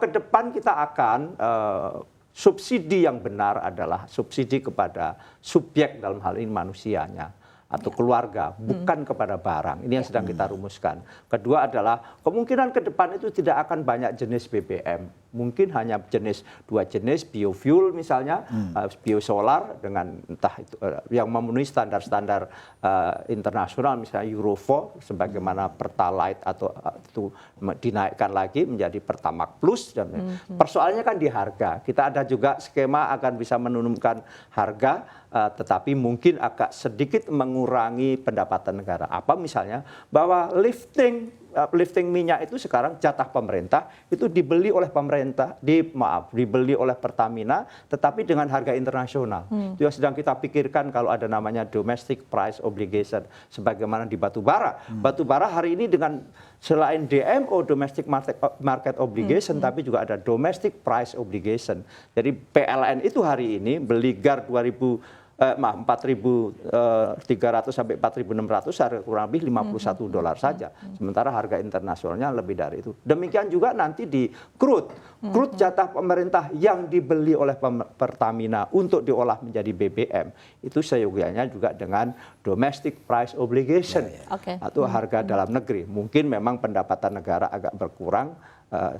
Ke depan kita akan subsidi yang benar adalah subsidi kepada subjek dalam hal ini manusianya atau keluarga, bukan kepada barang. Ini yang sedang kita rumuskan. Kedua adalah kemungkinan ke depan itu tidak akan banyak jenis BBM. Mungkin hanya dua jenis biofuel misalnya, biosolar dengan entah itu yang memenuhi standar-standar internasional misalnya Euro 4 sebagaimana Pertalite atau itu dinaikkan lagi menjadi Pertamax Plus dan persoalannya kan di harga. Kita ada juga skema akan bisa menurunkan harga tetapi mungkin agak sedikit mengurangi pendapatan negara. Apa misalnya bahwa lifting minyak itu sekarang jatah pemerintah itu dibeli oleh pemerintah, dibeli oleh Pertamina, tetapi dengan harga internasional. Itu yang sedang kita pikirkan kalau ada namanya domestic price obligation, sebagaimana di batu bara. Batu bara hari ini dengan selain DMO domestic market obligation, tapi juga ada domestic price obligation. Jadi PLN itu hari ini beli GAR 4.300 sampai 4.600 harga kurang lebih $51 saja. Sementara harga internasionalnya lebih dari itu. Demikian juga nanti di crude jatah pemerintah yang dibeli oleh Pertamina untuk diolah menjadi BBM itu seyogianya juga dengan domestic price obligation atau harga dalam negeri. Mungkin memang pendapatan negara agak berkurang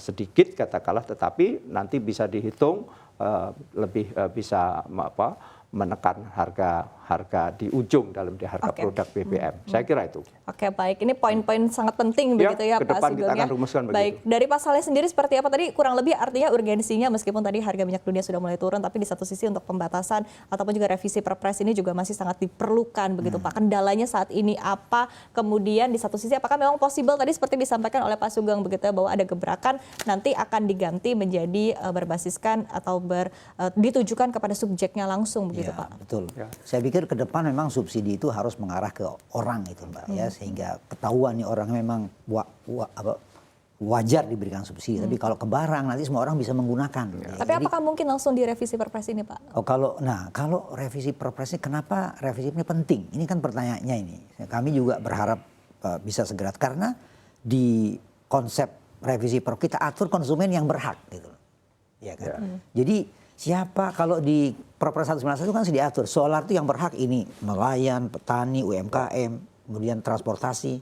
sedikit katakanlah, tetapi nanti bisa dihitung lebih bisa menekan harga di ujung dalam di harga produk BBM. Saya kira itu. Oke, baik. Ini poin-poin sangat penting begitu ya Pak Sugeng. Kita akan rumuskan baik, begitu. dari pasalnya sendiri seperti apa tadi? Kurang lebih artinya urgensinya meskipun tadi harga minyak dunia sudah mulai turun, tapi di satu sisi untuk pembatasan ataupun juga revisi Perpres ini juga masih sangat diperlukan begitu Pak. Kendalanya saat ini apa? Kemudian di satu sisi apakah memang possible tadi seperti disampaikan oleh Pak Sugeng begitu ya, bahwa ada gebrakan nanti akan diganti menjadi berbasiskan atau ditujukan kepada subjeknya langsung begitu Pak. Betul. Saya pikir ke depan memang subsidi itu harus mengarah ke orang itu Mbak ya, sehingga ketahuan nih orang memang wajar diberikan subsidi. Tapi kalau ke barang nanti semua orang bisa menggunakan. Tapi apakah mungkin langsung direvisi Perpres ini Pak? Kalau revisi Perpres ini, kenapa revisi ini penting? Ini kan pertanyaannya ini. Kami juga berharap bisa segera, karena di konsep revisi Perpres kita atur konsumen yang berhak gitu. Ya kan? Jadi siapa kalau di Perpres 191 itu kan sudah diatur solar itu yang berhak ini nelayan, petani, UMKM, kemudian transportasi.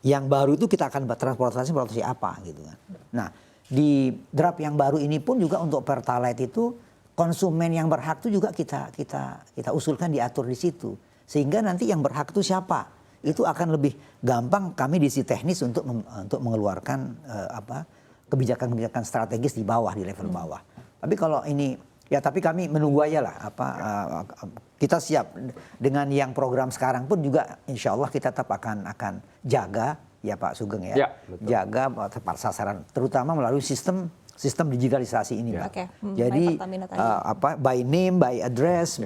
Yang baru itu kita akan transportasi apa gitu kan. Nah, di draft yang baru ini pun juga untuk Pertalite itu konsumen yang berhak itu juga kita usulkan diatur di situ. Sehingga nanti yang berhak itu siapa? Itu akan lebih gampang kami di sisi teknis untuk mengeluarkan kebijakan-kebijakan strategis di bawah, di level bawah. Tapi kalau ini ya, tapi kami menunggu aja lah kita siap dengan yang program sekarang pun juga insya Allah kita tetap akan jaga ya Pak Sugeng ya, jaga tepat sasaran terutama melalui sistem digitalisasi ini Pak. Jadi by name, by address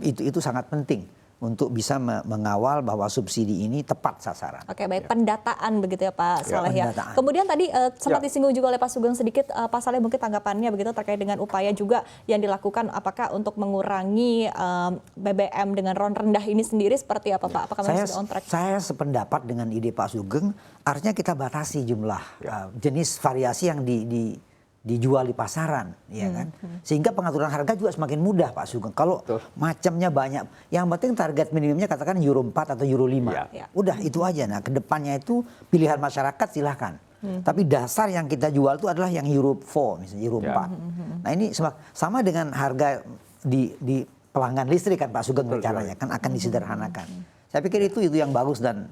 itu sangat penting untuk bisa mengawal bahwa subsidi ini tepat sasaran. Oke, baik. Pendataan begitu ya Pak Saleh ya. Kemudian tadi sempat disinggung juga oleh Pak Sugeng sedikit, Pak Saleh mungkin tanggapannya begitu terkait dengan upaya juga yang dilakukan apakah untuk mengurangi BBM dengan RON rendah ini sendiri seperti apa Pak? Apakah memang sudah on track? Saya sependapat dengan ide Pak Sugeng, artinya kita batasi jumlah jenis variasi yang dijual di pasaran, ya kan? Sehingga pengaturan harga juga semakin mudah Pak Sugeng. Kalau macamnya banyak, yang penting target minimumnya katakan Euro 4 atau Euro 5. Udah itu aja. Nah, kedepannya itu pilihan masyarakat silahkan. Tapi dasar yang kita jual itu adalah yang Euro 4, misalnya Euro 4. Nah, ini sama dengan harga di pelanggan listrik kan Pak Sugeng rencananya kan akan disederhanakan. Saya pikir itu yang bagus, dan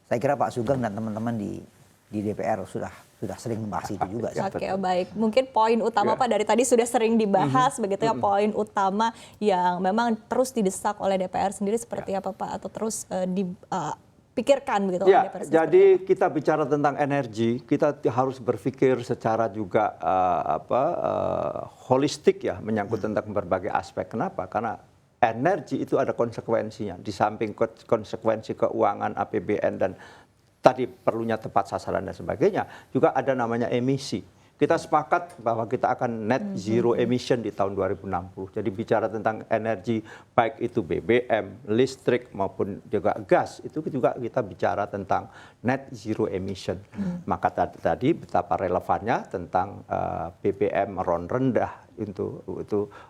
saya kira Pak Sugeng dan teman-teman di DPR sudah sering membahas itu juga. Oke, baik. Mungkin poin utama Pak dari tadi sudah sering dibahas begitu ya, poin utama yang memang terus didesak oleh DPR sendiri seperti apa Pak, atau terus dipikirkan begitu oleh DPR sendiri? Jadi kita bicara tentang energi, kita harus berpikir secara juga holistik ya, menyangkut tentang berbagai aspek. Kenapa? Karena energi itu ada konsekuensinya. Di samping konsekuensi keuangan APBN dan tadi perlunya tepat sasaran dan sebagainya, juga ada namanya emisi. kita sepakat bahwa kita akan net zero emission di tahun 2060. Jadi bicara tentang energi, baik itu BBM, listrik maupun juga gas, itu juga kita bicara tentang net zero emission. Maka tadi betapa relevannya tentang BBM ron rendah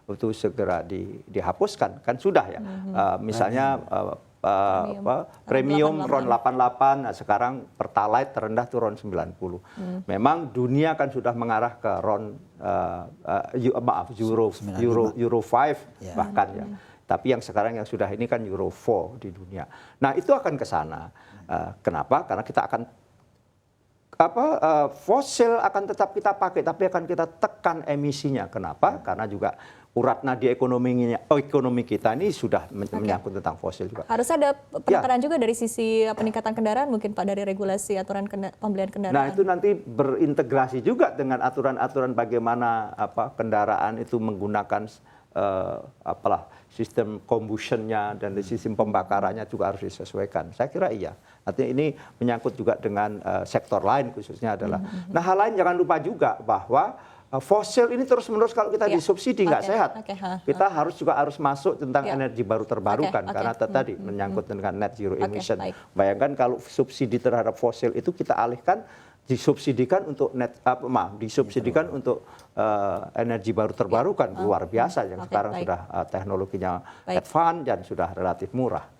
itu segera dihapuskan, kan sudah ya. Misalnya premium RON 88, nah sekarang pertalite terendah tuh RON 90. Memang dunia kan sudah mengarah ke RON Euro 5 bahkan ya. Tapi yang sekarang yang sudah ini kan Euro 4 di dunia. Nah, itu akan ke sana. Kenapa? Karena kita akan fosil akan tetap kita pakai, tapi akan kita tekan emisinya. Kenapa? Karena juga urat nadi ekonomi kita ini sudah menyangkut tentang fosil juga. Harus ada penekanan juga dari sisi peningkatan kendaraan mungkin Pak, dari regulasi aturan pembelian kendaraan. Nah, itu nanti berintegrasi juga dengan aturan-aturan bagaimana kendaraan itu menggunakan sistem combustionnya dan sistem pembakarannya juga harus disesuaikan. Saya kira iya. Artinya ini menyangkut juga dengan sektor lain khususnya adalah. Nah, hal lain jangan lupa juga bahwa fosil ini terus-menerus kalau kita disubsidi nggak sehat. Kita harus masuk tentang energi baru terbarukan karena tadi menyangkut dengan net zero emission. Bayangkan kalau subsidi terhadap fosil itu kita alihkan disubsidikan untuk untuk energi baru terbarukan, luar biasa yang sekarang sudah teknologinya advance dan sudah relatif murah.